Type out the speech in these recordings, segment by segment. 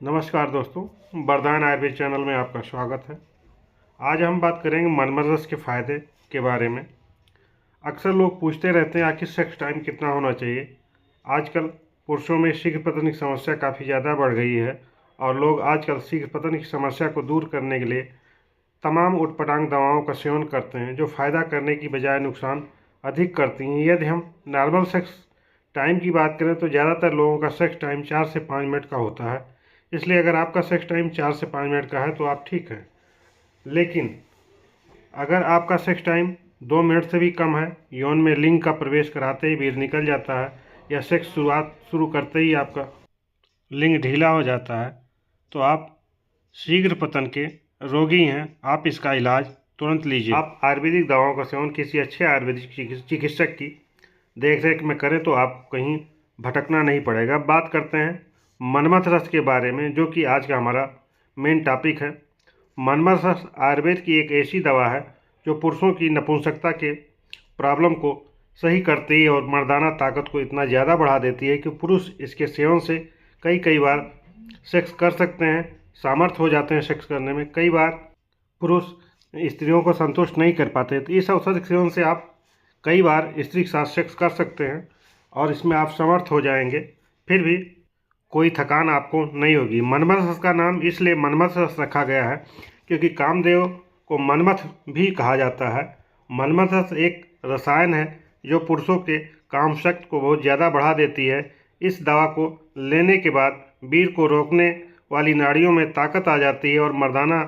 नमस्कार दोस्तों, वरदान आयुर्वेद चैनल में आपका स्वागत है। आज हम बात करेंगे मनमर्द रस के फ़ायदे के बारे में। अक्सर लोग पूछते रहते हैं आखिर सेक्स टाइम कितना होना चाहिए। आजकल पुरुषों में शीघ्र पतन की समस्या काफ़ी ज़्यादा बढ़ गई है और लोग आजकल शीघ्र पतन की समस्या को दूर करने के लिए तमाम उटपटांग दवाओं का सेवन करते हैं, जो फ़ायदा करने की बजाय नुकसान अधिक करती हैं। यदि हम नॉर्मल सेक्स टाइम की बात करें तो ज़्यादातर लोगों का सेक्स टाइम 4 से 5 मिनट का होता है। इसलिए अगर आपका सेक्स टाइम 4 से 5 मिनट का है तो आप ठीक हैं। लेकिन अगर आपका सेक्स टाइम 2 मिनट से भी कम है, यौन में लिंग का प्रवेश कराते ही वीर्य निकल जाता है या सेक्स शुरू करते ही आपका लिंग ढीला हो जाता है, तो आप शीघ्र पतन के रोगी हैं। आप इसका इलाज तुरंत लीजिए। आप आयुर्वेदिक दवाओं का सेवन किसी अच्छे आयुर्वेदिक चिकित्सक की देख रेख में करें तो आप कहीं भटकना नहीं पड़ेगा। अब बात करते हैं मनमथ रस के बारे में, जो कि आज का हमारा मेन टॉपिक है। मनमथ रस आयुर्वेद की एक ऐसी दवा है जो पुरुषों की नपुंसकता के प्रॉब्लम को सही करती है और मर्दाना ताकत को इतना ज़्यादा बढ़ा देती है कि पुरुष इसके सेवन से कई बार सेक्स कर सकते हैं, सामर्थ्य हो जाते हैं सेक्स करने में। कई बार पुरुष स्त्रियों को संतुष्ट नहीं कर पाते, तो इस औषधि के सेवन से आप कई बार स्त्री के साथ सेक्स कर सकते हैं और इसमें आप समर्थ हो जाएंगे, फिर भी कोई थकान आपको नहीं होगी। मनमथ रस का नाम इसलिए मनमथ रस रखा गया है क्योंकि कामदेव को मनमथ भी कहा जाता है। मनमथ रस एक रसायन है जो पुरुषों के काम शक्ति को बहुत ज़्यादा बढ़ा देती है। इस दवा को लेने के बाद वीर्य को रोकने वाली नाड़ियों में ताकत आ जाती है और मर्दाना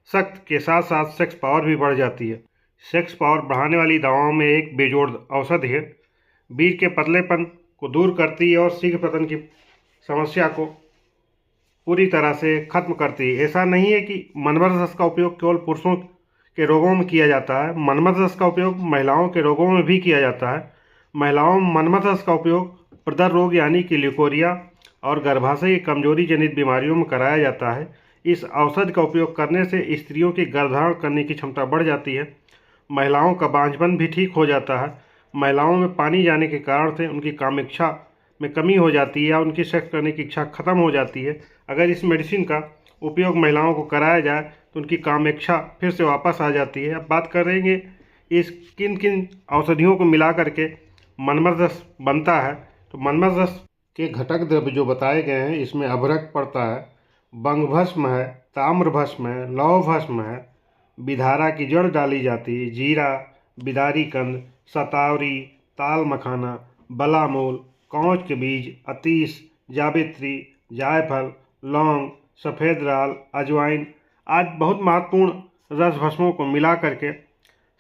शक्ति के साथ साथ सेक्स पावर भी बढ़ जाती है। सेक्स पावर बढ़ाने वाली दवाओं में एक बेजोड़ औषधि है, वीर्य के पतलेपन को दूर करती है और शीघ्र पतन की समस्या को पूरी तरह से खत्म करती है। ऐसा नहीं है कि मनमथ रस का उपयोग केवल पुरुषों के रोगों में किया जाता है, मनमथ रस का उपयोग महिलाओं के रोगों में भी किया जाता है। महिलाओं में मनमथ रस का उपयोग प्रदर रोग यानी कि ल्यूकोरिया और गर्भाशय की कमजोरी जनित बीमारियों में कराया जाता है। इस औषधि का उपयोग करने से स्त्रियों की गर्भधारण करने की क्षमता बढ़ जाती है, महिलाओं का बांझपन भी ठीक हो जाता है, महिलाओं में पानी जाने के कारण से उनकी कामेच्छा में कमी हो जाती है या उनकी सेक्स करने की इच्छा खत्म हो जाती है। अगर इस मेडिसिन का उपयोग महिलाओं को कराया जाए तो उनकी कामेच्छा फिर से वापस आ जाती है। अब बात करेंगे इस किन किन औषधियों को मिला करके मनमथ रस बनता है। तो मनमथ रस के घटक द्रव्य जो बताए गए हैं, इसमें अभ्रक पड़ता है, बंग भस्म है, ताम्र भस्म है, लौह भस्म है, बिधारा की जड़ डाली जाती है, जीरा, बिदारी कंद, सतावरी, ताल मखाना, बलामूल, कौच के बीज, अतीस, जावित्री, जायफल, लौंग, सफ़ेद राल, अजवाइन आदि बहुत महत्वपूर्ण रस भस्मों को मिला करके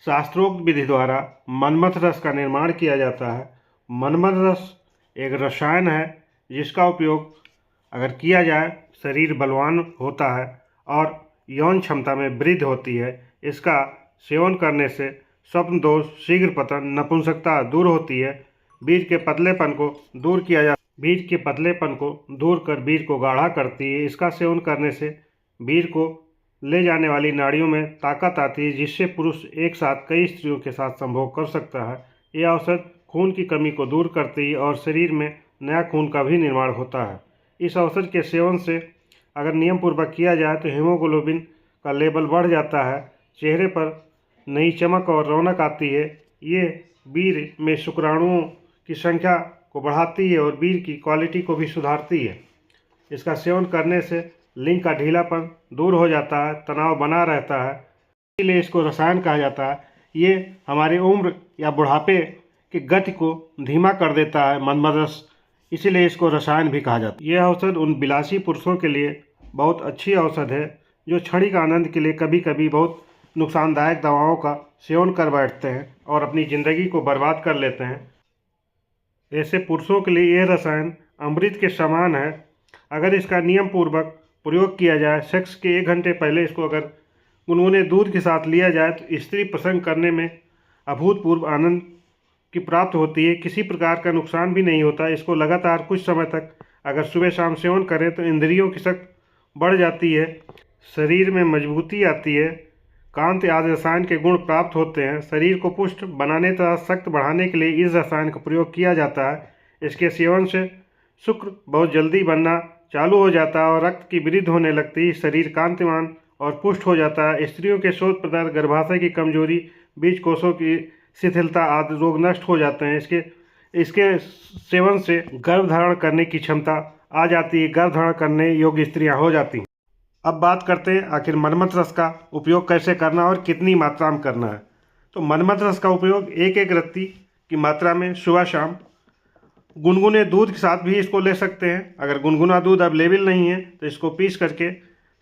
शास्त्रोक्त विधि द्वारा मनमथ रस का निर्माण किया जाता है। मनमथ रस एक रसायन है जिसका उपयोग अगर किया जाए शरीर बलवान होता है और यौन क्षमता में वृद्धि होती है। इसका सेवन करने से स्वप्न दोष, शीघ्र पतन, नपुंसकता दूर होती है। बीज के पतलेपन को दूर किया जा बीज के पतलेपन को दूर कर बीज को गाढ़ा करती है। इसका सेवन करने से बीज को ले जाने वाली नाड़ियों में ताकत आती है, जिससे पुरुष एक साथ कई स्त्रियों के साथ संभोग कर सकता है। यह औषध खून की कमी को दूर करती है और शरीर में नया खून का भी निर्माण होता है। इस औषध के सेवन से अगर नियम पूर्वक किया जाए तो हीमोग्लोबिन का लेवल बढ़ जाता है, चेहरे पर नई चमक और रौनक आती है। ये वीर्य में शुक्राणुओं की संख्या को बढ़ाती है और वीर्य की क्वालिटी को भी सुधारती है। इसका सेवन करने से लिंग का ढीलापन दूर हो जाता है, तनाव बना रहता है, इसलिए इसको रसायन कहा जाता है। ये हमारी उम्र या बुढ़ापे की गति को धीमा कर देता है मनमथ रस, इसीलिए इसको रसायन भी कहा जाता है। यह औषध उन विलासी पुरुषों के लिए बहुत अच्छी औषध है जो क्षणिक आनंद के लिए कभी कभी बहुत नुकसानदायक दवाओं का सेवन कर बैठते हैं और अपनी ज़िंदगी को बर्बाद कर लेते हैं। ऐसे पुरुषों के लिए यह रसायन अमृत के समान है। अगर इसका नियम पूर्वक प्रयोग किया जाए, सेक्स के 1 घंटे पहले इसको अगर गुनगुने दूध के साथ लिया जाए तो स्त्री प्रसंग करने में अभूतपूर्व आनंद की प्राप्त होती है, किसी प्रकार का नुकसान भी नहीं होता। इसको लगातार कुछ समय तक अगर सुबह शाम सेवन करें तो इंद्रियों की शक्ति बढ़ जाती है, शरीर में मजबूती आती है, कांति आदि रसायन के गुण प्राप्त होते हैं। शरीर को पुष्ट बनाने तथा शक्ति बढ़ाने के लिए इस रसायन का प्रयोग किया जाता है। इसके सेवन से शुक्र बहुत जल्दी बनना चालू हो जाता है और रक्त की वृद्धि होने लगती है। शरीर कांतिमान और पुष्ट हो जाता है। स्त्रियों के शोथ पदार्थ, गर्भाशय की कमजोरी, बीज कोषों की शिथिलता आदि रोग नष्ट हो जाते हैं। इसके सेवन से गर्भ धारण करने की क्षमता आ जाती है। गर्भ धारण करने योग्य स्त्रियां हो जाती हैं। अब बात करते हैं आखिर मन्मथ रस का उपयोग कैसे करना और कितनी मात्रा में करना है। तो मन्मथ रस का उपयोग एक एक रत्ती की मात्रा में सुबह शाम गुनगुने दूध के साथ भी इसको ले सकते हैं। अगर गुनगुना दूध अवेलेबल नहीं है तो इसको पीस करके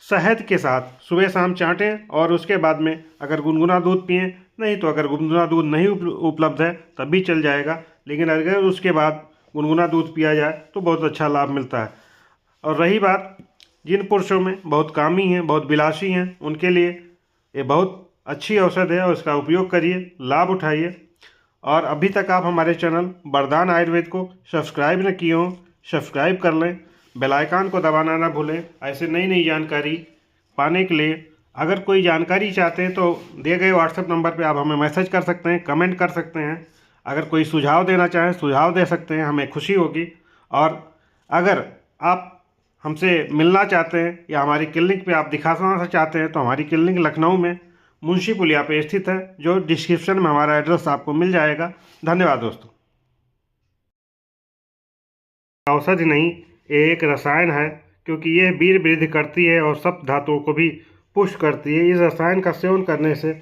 शहद के साथ सुबह शाम चाटें और उसके बाद में अगर गुनगुना दूध पिएं। नहीं तो अगर गुनगुना दूध नहीं उपलब्ध है तब भी चल जाएगा, लेकिन अगर उसके बाद गुनगुना दूध पिया जाए तो बहुत अच्छा लाभ मिलता है। और रही बात जिन पुरुषों में बहुत कामी हैं, बहुत विलासी हैं, उनके लिए ये बहुत अच्छी औषध है और इसका उपयोग करिए, लाभ उठाइए। और अभी तक आप हमारे चैनल वरदान आयुर्वेद को सब्सक्राइब न किए हों, सब्सक्राइब कर लें, बेल आइकन को दबाना ना भूलें। ऐसे नई नई जानकारी पाने के लिए अगर कोई जानकारी चाहते हैं तो दिए गए व्हाट्सएप नंबर पे आप हमें मैसेज कर सकते हैं, कमेंट कर सकते हैं। अगर कोई सुझाव देना चाहें सुझाव दे सकते हैं, हमें खुशी होगी। और अगर आप हमसे मिलना चाहते हैं या हमारी क्लिनिक पे आप दिखाना चाहते हैं तो हमारी क्लिनिक लखनऊ में मुंशी पुलिया पे स्थित है, जो डिस्क्रिप्शन में हमारा एड्रेस आपको मिल जाएगा। धन्यवाद दोस्तों। औषधि नहीं, ये एक रसायन है, क्योंकि यह वीर्य वृद्धि करती है और सब धातुओं को भी पुष्ट करती है। इस रसायन का सेवन करने से